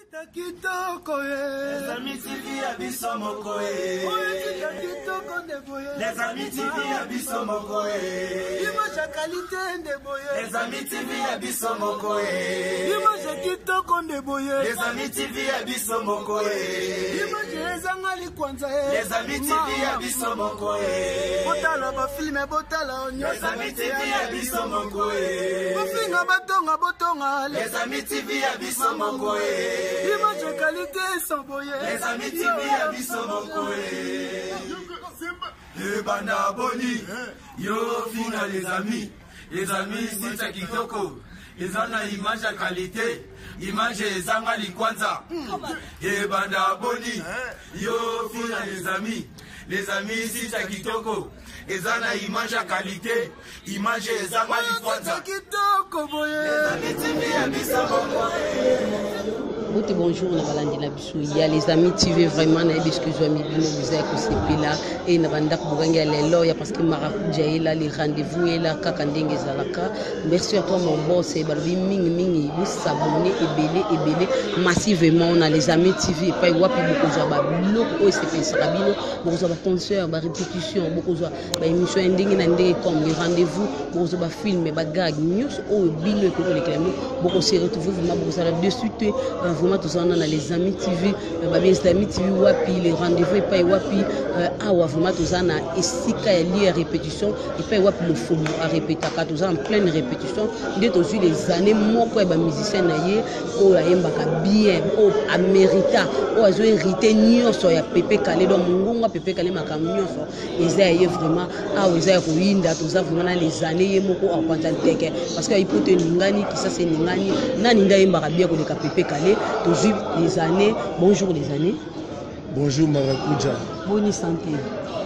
Les amis TV abisso mokoe. Les amis TV abisso mokoe. Les amis TV abisso mokoe. Les amis TV abisso mokoe. Les amis TV abisso mokoe. Les amis TV abisso mokoe. Les amis TV abisso mokoe. Les amis TV abisso mokoe. Le banda boni, yo fina les amis c'est ça kitoko. Les ana image à qualité, image zangali kwanza. Le banda boni, yo fina les amis c'est ça kitoko. Les ana image à qualité, image zangali kwanza. Les amis TV abisso mokoe. Bonjour, il y a les amis TV vraiment, et parce que Maracuja les rendez-vous et la kakandenge zalaka. Merci à toi mon boss et mingi vous s'abonner et belé massivement on a les amis TV pas wapi beaucoup zaba bloc OCP Sarabino beaucoup zaba concert ba répétition beaucoup zaba émission ndenge na ndenge comme les rendez-vous beaucoup zaba film ba gag news au bino que les clés beaucoup se retrouver vraiment beaucoup ça de suite vraiment tout ça on a les amis TV les amis TV wapi les rendez-vous et pas wapi vraiment tout ça na esika ya lié répétition et pas wapi le fond à répéter tout ça en pleine répétition dès aussi les années moko ba musicien na ye o ayemba ka bien o amerita o azo hérité nyonso ya Pepe Kale do mungunga Pepe Kale makam nyonso ezaye vraiment ezaye ko yinda tout ça vraiment les années ye moko en pantanteke parce que ipote ningani qui ça c'est ningani nani ndayemba ka bien ko de Pepe Kale toujours les années. Bonjour les années. Bonjour Maracuja. Bonne santé.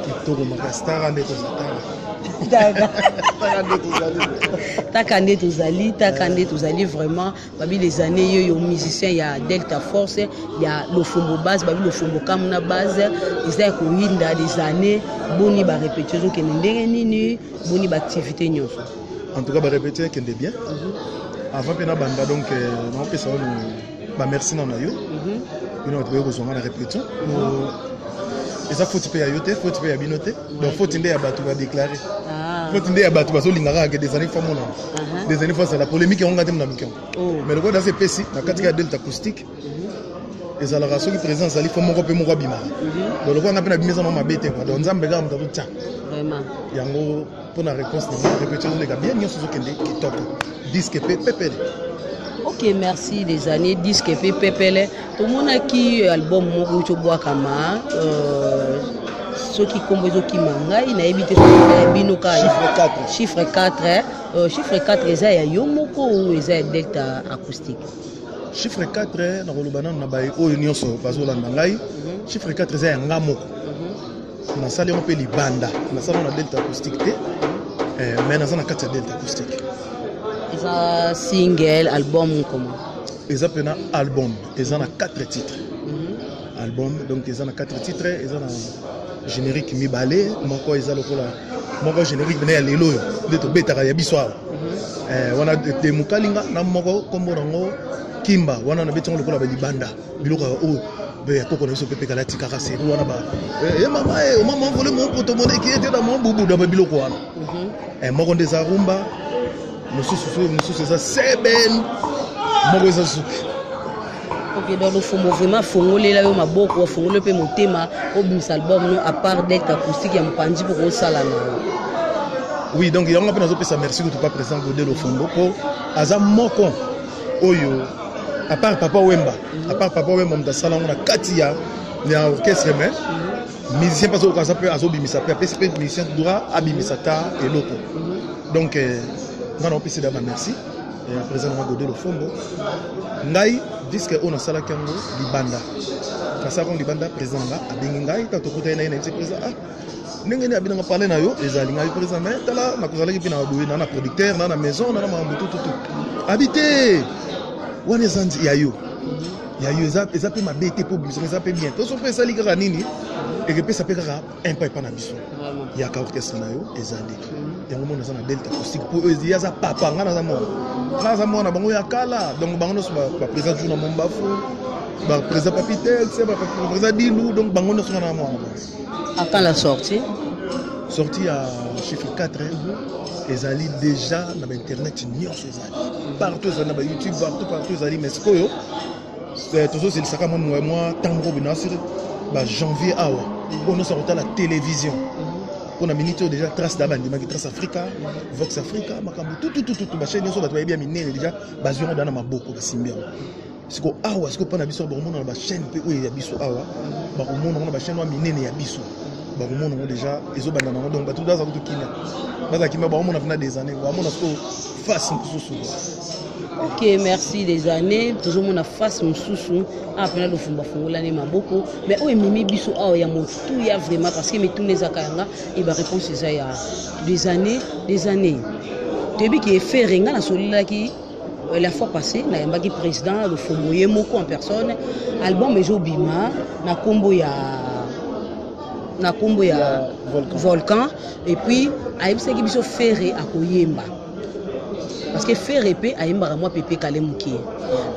Kitoko makastara ndeto Takande tozali vraiment babi les années yo musicien il y a Delta Force il y a Lofombo base babi Lofombo kamuna base ils ko winda des années boni ba répétition ke ndenge nini boni ba activité nyonso. En tout cas ba répétition ke ndé bien. Avant pena banda donc on peut ça bah merci non ayo une autre besoin la répétition et ça faut tu payer yote faut tu payer binote donc faut tinde ya batu va déclarer faut tinde ya batu baso lingara que des années fois mon des années fois c'est la polémique on gagne na mikon mais le quoi dans ces PC na katika delta acoustique et ça la raison qui présence ali faut mon ko pe mon ko bima donc le quoi on a peine bimisa mama bete quoi donc nzambe ga mta tcha vraiment yango pour la réponse na répétition les gars bien nyoso kende kitoko disque pepe. Ok, merci les années disque Pepele. Tout le monde a qui album Mokucho Boakama, ceux qui composent qui manga, il a évité Binoka. Chiffre 4. Chiffre 4, ils ont Yomoko ou ils ont Delta acoustique. Chiffre 4, na rolubana na bai o union so bazola mangai. Chiffre 4 ils ont Ngamoko. Na sali on peut li banda. Na sali on a Delta acoustique mais na zana 4 Delta acoustique. Ils ont single, album comment? Ils ont un album, ils ont 4 titres. Album, donc ils ont 4 titres, ils ont un générique mi balé, moko ils ont le moko générique venait à l'élo, de to beta ya biswa. On a des mukalinga na moko kombo nango Kimba, on a beton le kola ba libanda, biloko o be ya koko na so Pepe Kale tikaka se wana ba. Maman volé mon porte-monnaie qui était dans mon boubou dans biloko wana. Moko ndeza rumba Monsieur c'est ça c'est ben moi ça souki. Ok donc le fond vraiment fongolé là yo maboko fongolé pe motema au bis album non à part d'être acoustique ya mpandi pour osala na. Oui donc il y a un peu dans ça merci que tu pas présent godé le fond pour azam moko oyo à part Papa Wemba on sala on a katia il y a orchestre mais musicien parce que ça peut azobimisa peut PCP musicien droit abimisata et loko. Donc on a PC d'abord merci et à présent on va goder le fombo ngai disque on a sala kango libanda kasa kon libanda présent là abengi ngai ta tokuta ina présent ndenge ni abina parler na yo ezali ngai présent mais tala na kozala ki na boui na producteur na maison na mambo tout habiter wana zanzi ya yo eza pe mabete pour biso eza pe bien to so pe sali ka nini et que ça peut ka un pas na biso ya ka orchestre na yo ezali yango mona za na Delta acoustique pour eux ya za papa ngana za mona bango ya kala donc bango no ba présent jour na mombafu président Papitel, président Dilou, donc bango ne sont pas moi. À quand la sortie? Sortie à chiffre 4, ils allaient déjà dans internet, partout sur YouTube, partout ils allaient, mais ce que tout ça c'est le sacrament moi tango binasir janvier awa on a sorti la télévision on a minute déjà trace d'abandi qui trace Africa Vox Africa makambo tout ba chaîne so ba bien minene déjà bazio dans ma boko simbia ce que awa ce que pas na biso ba mona ba chaîne pe o ya biso awa ba mona na ba chaîne wa minene ya biso ba mona déjà ezo banda na donc ba tout dans ça tout kina ba kina ba mona na des années ba mona so face sous. Ok, merci des années. Toujours mon face mon sous après le fumba fungola ni maboko. Mais oh mimi biso ah ya motu ya vraiment parce que mais tous les akanga il va répondre c'est ça il y a des années. Depuis qui est fait renga na solila qui la fois passée na yamba qui président le Fomoye moko en personne album ezo bima na kombo ya Volcan et puis aibse ki biso ferré à koyemba. Parce que faire épée à Imbara moi Pépé Kalemuki.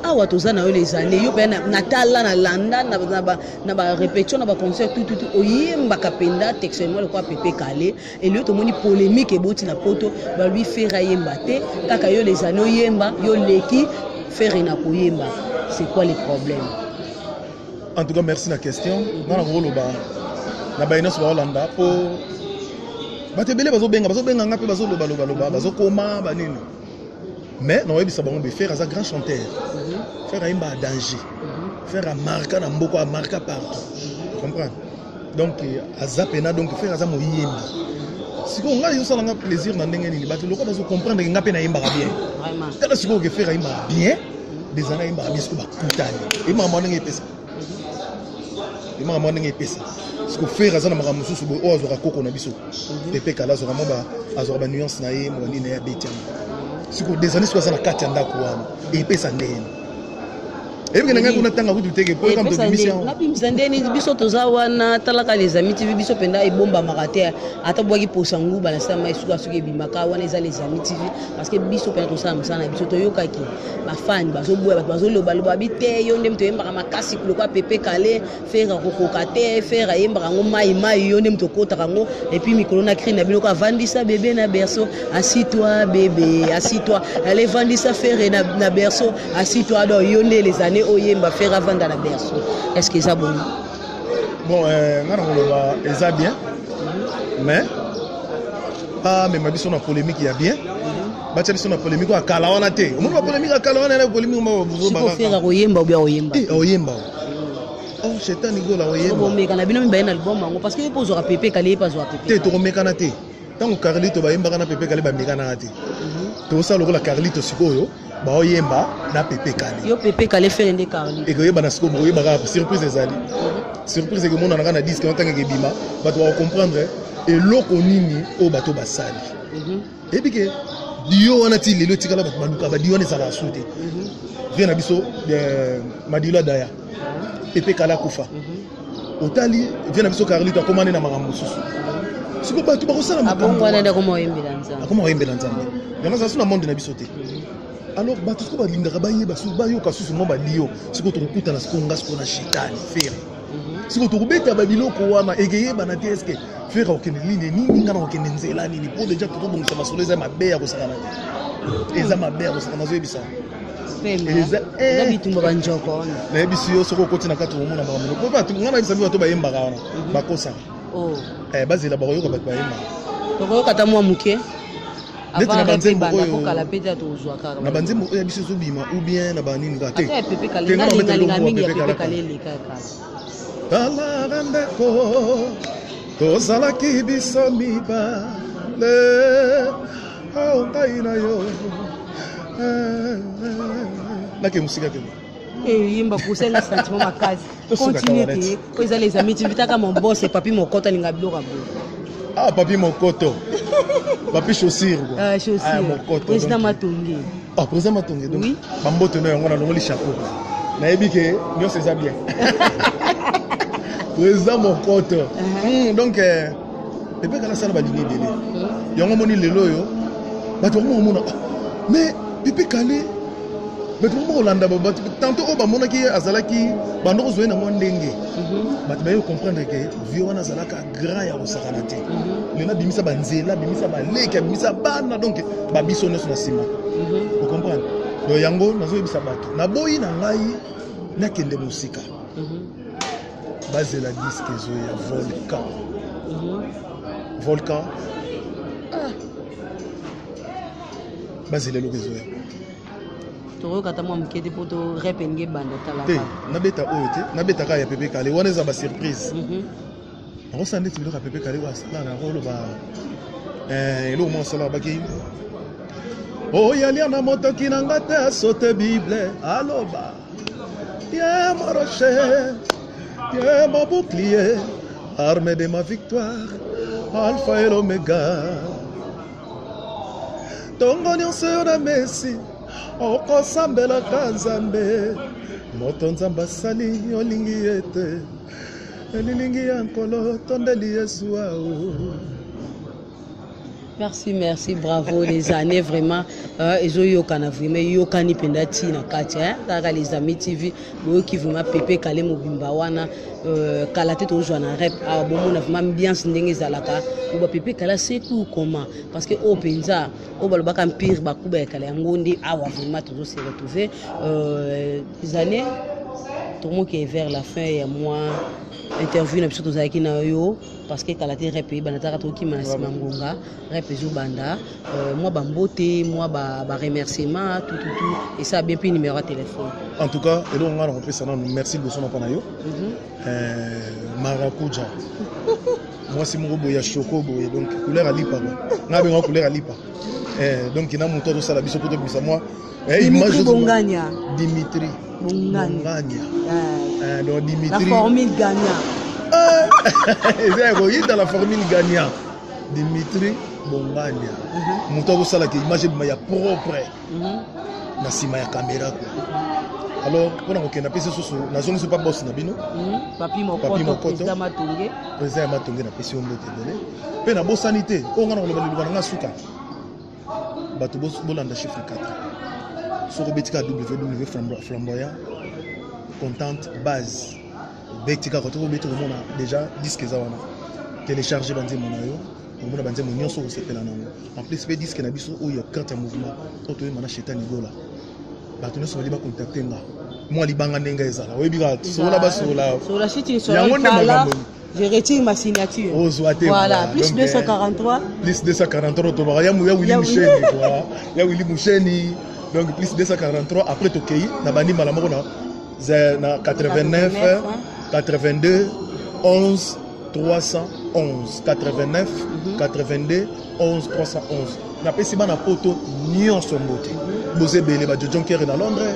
Ah ouais tous les années yo pe na tala na landa na ba répétition na ba concert tout oyemba kapenda textement le quoi Pépé Kalé et lui tout moni polémique et boti na poto ba lui faire yemba te kaka yo les années yemba yo leki faire na koyemba. C'est quoi les problèmes? En tout cas merci la question. Na ngolo ba na ba inos ba Hollanda po ba te belé bazo benga ngape bazo loba bazo koma ba nini. Mais non, il faut faire un grand chanteur, faire un danger, faire un marqueur, un beaucoup à marquer partout. Tu comprends? Donc, à Zapena, donc faire un moyen. Si on a un plaisir dans les gens, il faut comprendre qu'il y a un bien. Si on veut faire un bien, des années, il y a un bien. Il y a un bien. Il y a un bien. Ce que faire ça na maramu susu bo ozo rakoko na biso pepe kala zo ramaba azo ba nuance na ye mo ni na ya betia ce que des années 60 4 anda kwa et pesa ndeni et bien nga kuna tanga kutu teke po comme mission na bimisa ndeni biso toza wana talaka les amis TV biso penda e bomba makate ata bwaki posangu bana sama isuka suke bimaka wana eza les amis TV parce que biso penda to sama sana biso to yokaki ba fan bazo boya bazo loba bite yo ndem to yemba makasi ko kwa pepe kale faire kokoka te faire yemba ngo mai yo ndem to kota ngo et puis mikolo na cri na bino ka vandisa bébé na berceau assis-toi bébé assis-toi allez vandisa faire na berceau assis-toi do yo ndé les années oyemba faire avant dans la berceau. Est-ce que ça bon? Bon ça bien. Mais pas même biso na polémique il y a bien. Ba biso na polémique à kalawana te. On va polémique à kalawana na polémique on va faire oyemba ou bien oyemba. Oyemba. Oh c'est un niveau la oyemba. Bon mais kana bino mi ba na album parce que pose Pépé Kalé pas zo Pépé. Te to mekana te. Tango Carlito ba yemba kana Pépé Kalé ba mekana te. To ça le la Carlito sikoyo. Ba oyemba na Pépé Kalé. Yo Pépé Kalé fait ndé Carlito. Et que yeba na siko boye ba surprise ezali. Surprise que mon na na disque en tant que bima, ba to comprendre et loko nini o bato basali. Et puis que dio wana ti lelo tikala ba maluka ba dio ne sala souté. Vient na biso Madila Daya. Pépé Kalé kufa. Otali vient na biso Carlito commandé na makambo susu. Siko ba tu ba ko sala makambo. Abongo wana ndako mo oyembela nzambe. Akoma oyembela nzambe. Yana ça na monde na biso te. Alors bato ko ba lingaka ba yeba su ba yo ka susu mo ba dio. Siko to kuta na siko ngasko na shitani faire. Siko to kubeta ba biloko wana egeye bana te eske faire okene ligne nini ngana okene nzela nini pour déjà to bongo sama solo eza mabe ya ko sakana. Eza mabe ya ko sakana zo ebisa. Eza bitumba banjoko wana. Na ebisi yo soko koti na katu mo na makambo. Ko ba tu ngana ebisa bato ba yemba wana. Ba kosa. Oh. Bazela ba yoka bato ba yemba. To kata mo muke. Avant na banzembo ko kala peta to uzwa kaka. Na banzembo ya biso so bima ou bien na banini ka te. Ata Pépé Kalé na linga mingi ya Pépé Kalé le kaka. Tala randeko to salaki biso miba le au taina yo. Na ke musika te. Yimba kusela sentiment makazi. Continue te. Ko eza les amis tu vitaka mon boss et papi mokota linga biloko bo. Ah, papi Mokoto. Papi chaussure. Ah, chaussure. Ah, Mokoto. Président Matonge. Ah, président Matonge. Donc, oui. Bambote, on a le chapeau. Naïbi que nous c'est ça bien. Président Mokoto. Donc, Pépé Kalé ça va dîner délai. Yango moni lelo yo. Bato mo mona. Mais Pépé Kalé mais tout le monde landa tantôt au bamonaki azalaki bandoko zoé na ndenge bat ba yo comprendre que vieux wana azalaka grand ya osakana te lena bimisa banzela bimisa baleki bimisa bana donc ba biso nyonso na sima vous comprenez donc yango nazo yebisa bato na boyi na ngai nakende musika bazela disque zoya volcan bazela lo zoya to kata mwa mkete poto repenge banda tala te nabeta oyo te nabeta ka ya pepe kale wana za ba surprise on s'en est biloko pepe kale wa sala na rolo ba elo mo sala baki oh yalia na motoki na ngata sote bible aloba yeah mon rocher yeah mon bouclier armé de ma victoire alpha et l'oméga tongo nyonso na Messi okosambelaka nzambe moto nzambe asali olingi ete elilingi ya nkolo tondeli Yesu ao. Merci, merci, bravo. Les années vraiment, ils ont eu vraiment eu pendati na kati hein. Les amis TV, qui vraiment pépé kalé mobimba wana, kalate to joana rep. Ah bon, on a vraiment bien sindenge zalaka. On va pépé kala c'est tout comment? Parce que au penza, au balba campir bakuba kalé ngondi ah vraiment toujours se retrouver. Les années, tout le monde qui est vers la fin et moi. Interview na biso tozalaki na yo parce que kalate rep banataka toki manasima ngonga rep zo banda moi bambote moi ba remerciement tout et ça a bien pris numéro de téléphone en tout cas et donc on a repris merci de son appel yo maracuja moi c'est mon boya choco boya donc couleur à lipa na benga couleur à lipa donc ina moto to sala biso poto bisa moi image Bongania Dimitri Bongania donc Dimitri la formule gagnant c'est dans la formule gagnant Dimitri Bongania moto to sala que image ya propre na sima ya caméra alors on a aucun appel sur la zone c'est pas boss na bino papi mokoto président Matonge na pesi ombo tebele pe na bo sanité on a le na suka bato bolanda chiffre 4 sur betika www flamboyant contente base betika ko to betika ko mona déjà disque za wana télécharger banze mona yo on a banze mo nyonso ko sepela nango en plus be disque na biso oyo carte ya mouvement to mana chetani gola bato nyonso bali ba contacter nga moi libanga ndenga ezala oyebika sola basola sola chiti sola pala je retire ma signature. Voilà, plus 243. Plus 243, il y a Willy Moucheni. Il y a Willy Moucheni. Donc plus 243. Après, tu as bani malamoko na 89, 82, 11, 311. 89, 82, 11, 311. Na pesi bana poto nyon sombote. Bozé Bele, ba John Kerry na Londres.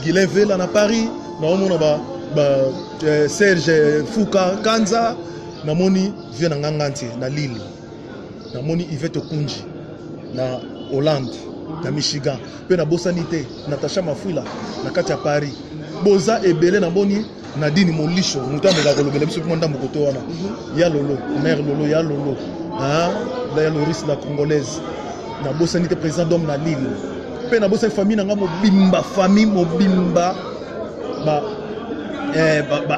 Guilain Vela na Paris. Na omona ba Serge Fouka Kanza namoni vient na Nganganti na Lille namoni Yvette Kunji na Hollande na Michigan pe na Bosanité Natacha Mafuila na kati ya Paris boza ebele namoni Nadine Molisho mutamela kolobela biso monda mokoto wana ya Lolo mère Lolo ya Lolo hein la Loris la congolaise na Bosanité président d'homme na Lille pe na bosa famille na mobimba famille mobimba ba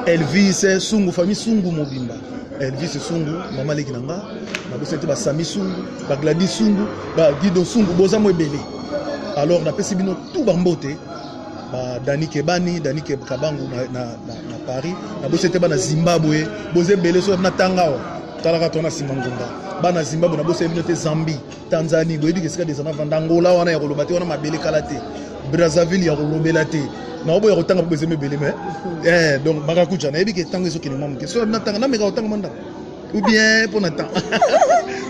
Elvis Sungu famille Sungu mobimba Elvis Sungu mama leki nanga na bosete ba Sami Sungu ba Gladys Sungu ba Guido Sungu boza mo ebele alors na pesi bino tout bambote ba Dani Kebani Dani Kabangu na Paris na bosete ba na Zimbabwe boze ebele so na tangao talaka tona simangonga ba na Zimbabwe na bosete bino te Zambie Tanzanie boyebi ke sika des na Angola wana ya kolobate wana mabele kalate Brazzaville ya kolobela te na obo ya kotanga po bezeme bele mais donc marakuja na yebi ke tango so kinema mke so na tanga na meka otanga manda ou bien pour na temps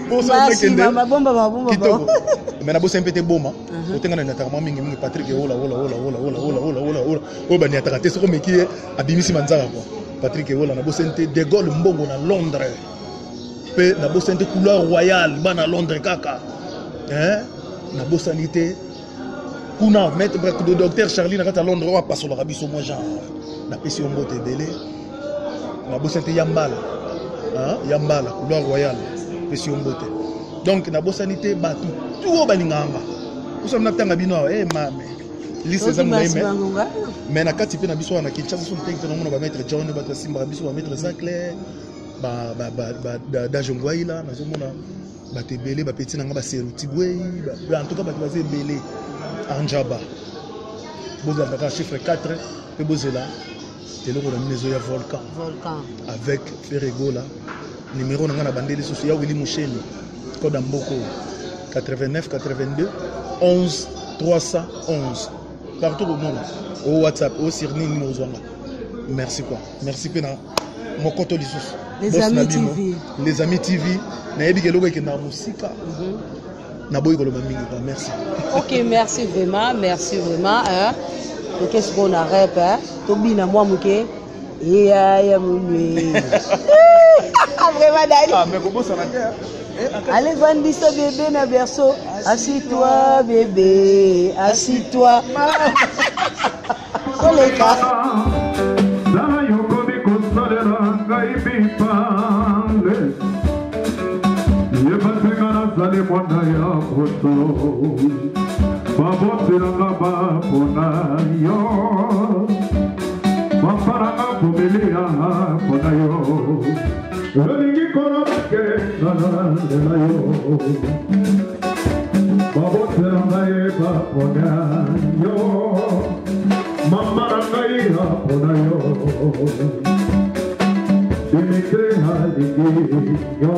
pour ça que mama bomba mais na bo sempete boma otenga na tanga mingi Patrick ola o bani ataka te so ko meki abimisi manzaka quoi Patrick ola na bo sente de Gaulle mbongo na Londres pe na bo sente couleur royale ba na Londres kaka na bo sanité kuna maître le docteur Charlie na Londres wa passo la rabiso moi genre na pesi on bote belé na bosante yambala yambala couleur royale pesi on bote donc na bosanité batu tout balinganga nous sommes na tanga bino mame liste eza molai mais na kati mpe na biso wana Kinshasa so nteki te namona bamaître John bato asimbaka biso bamaître Zaclair dajongwaila nazomona bato ebele bapeti nanga baserutibwei en tout cas bato baza ebele anjaba bozala kaka chiffre 4 mpe bozela eloko na mine ezoya volcan avec feregola numéro na nga na bandeli susu ya Willy Musheni code ya mboko 89 82 11 311 partout au monde au WhatsApp au Sirni numéro zwanga merci quoi merci pe na mokoto lisusu les amis TV na yebi keloko ekenda musika na boy koloba mingi quoi merci. OK, merci vraiment hein. Et qu'est-ce qu'on a rep hein tobina moi muke ya mulwe vraiment Dani mais comment ça va faire. Allez, Vandissa bébé na berceau. Assis-toi, bébé, assis-toi. Soleka. Relingi korobake na yo Babo teranga ye bapona yo Mama ranga ye bapona yo Dimitri haligi yo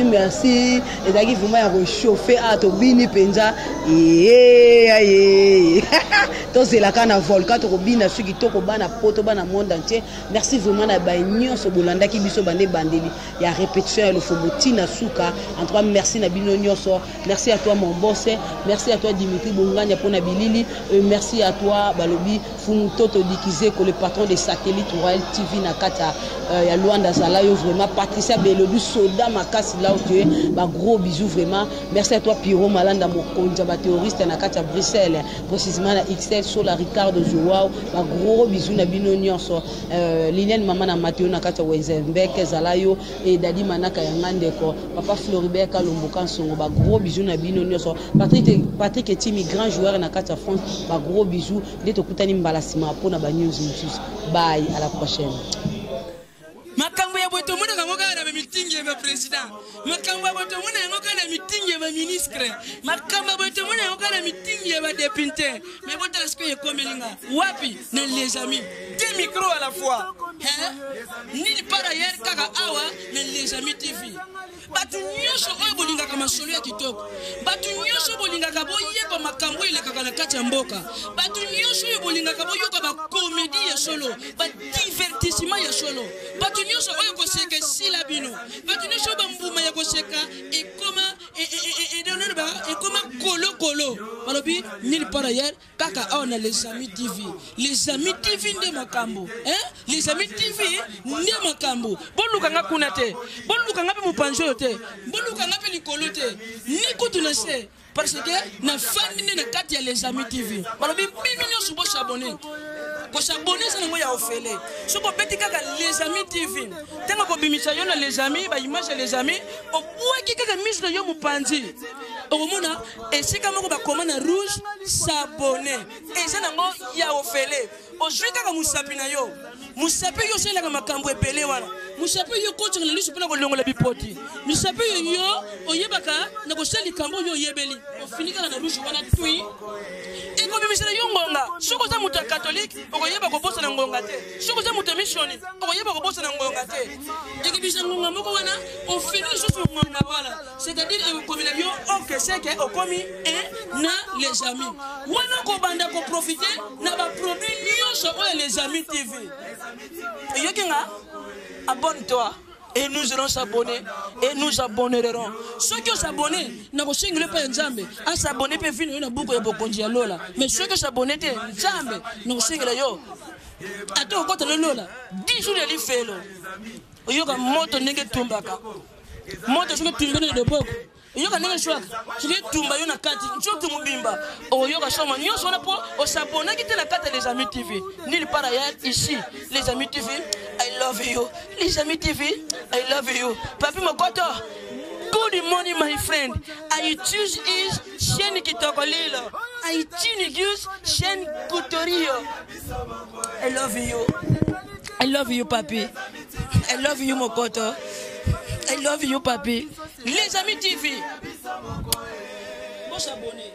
Merci. Et d'ailleurs, vraiment, réchauffé à Tobini Penza. C'est la canne à volcan, Tobina, ceux qui toko bana poto bana monde entier. Merci vraiment à Bagnon, ce Bolanda qui biso bandé bandeli. Il y a répétition, le Fobotina Souka. En trois, merci Nabino Nyoso. Merci à toi, mon boss. Merci à toi, Dimitri Bonganya pour Nabilili. Merci à toi, Balobi Fumutoto Dikizeko, le patron des satellites Royal TV Nakata. Il y a Luanda Zalayo, vraiment. Patricia Belobi, Soda Makasi, là où tu es. Gros bisous, vraiment. Merci à toi, Piro Malanda, mon théoriste Nakata Bruxelles. Précisément, la XL, Sola Ricardo Joao. Gros bisous, Nabino Nyonso. Liliane Maman Mathieu Nakata Wezembek, Zalayo. Et Dadi Manaka Yangandeko. Papa Floribert Kalombokan Songo. Gros bisous, Nabino Nyonso. Patrick Etimi, grand joueur Nakata France. Gros bisous. Dès Okutani Mbalasima pour Naba News. Bye, à la prochaine. Makambo ya boto muna kangoka na meeting ya president. Makambo ya boto muna kangoka na meeting ya ministre. Makambo ya boto muna kangoka na meeting ya député. Mais boto est-ce que komelinga? Wapi ne les amis. Deux micros à la fois. Hein? Ni par ailleurs kaka awa ne les amis TV. Batu nyosho oyo bolinga kama solo ya kitoko. Batu nyosho bolinga kabo yeba makambo ile kaka na kati ya mboka. Batu nyosho oyo bolinga kabo yoka ba comédie ya solo, ba divertissement ya solo. Batu nyosho oyo koseka sila bino. Batu nyosho ba mbuma ya koseka et comment kolo. Balobi ni par ailleurs kaka on a les amis TV. Les amis TV nde makambo. Hein? Les amis TV nde makambo. Boluka nga kunate. Boluka nga pe mupanjo te. Boluka nga pe likolo te. Ni kutunase. Parce que na famille na kati ya les amis TV. Balobi bino nyoso bo s'abonner. ko s'abonner ça ngo ya ofele soko beti kaka les amis TV tenga ko bimisa yo na les amis ba image les amis o bwaki kaka mise na yo mupanzi okomona esika moko ba komana rouge s'abonner eza nango ya ofele ozwi kaka musapi na yo musapi yo selaka makambo ebele wana musapi yo kotsaka na liso mpona kolongola bipoti musapi yo oyebaka na kosala likambo yo oyebeli ofinikaka na rouge wana tui ekobimisela yo ngonga soki oza moto ya katholike okoyeba kobosa na ngonga te soki oza moto ya missioni okoyeba kobosa na ngonga te ekobimisa ngonga moko wana ofini lisusu ngonga wana c'est-à-dire ekokomela yo okeseke okomi na les amis wana kobanda koprofite na baproduit nyonso oyo les amis TV eyoki nga abonne-toi et nous allons s'abonner et nous abonnerons. Ceux qui s'abonnent, n'a pas single pas Nzambe. À s'abonner peut venir une boucle de bokonji à Lola. Mais ceux qui s'abonnent, Nzambe, nous single yo. Attends, quand le Lola, 10 jours de l'ifelo. Oyoka moto nege tumbaka. Moto je me tumbe de boko. Oyoka nege chouak. Je vais tumba yo na kati. Ncho tumubimba. Oyoka soma nyonso na po o s'abonner qui te la carte des amis TV. Nulle part ailleurs ici, les amis TV. I love you. Les amis TV, I love you. Papi Mokoto, good morning my friend. I choose is Shen Kitokolilo. I choose Shen Kutorio. I love you. I love you, papi. I love you, Mokoto. I love you, papi. Les amis TV. Bon s'abonner.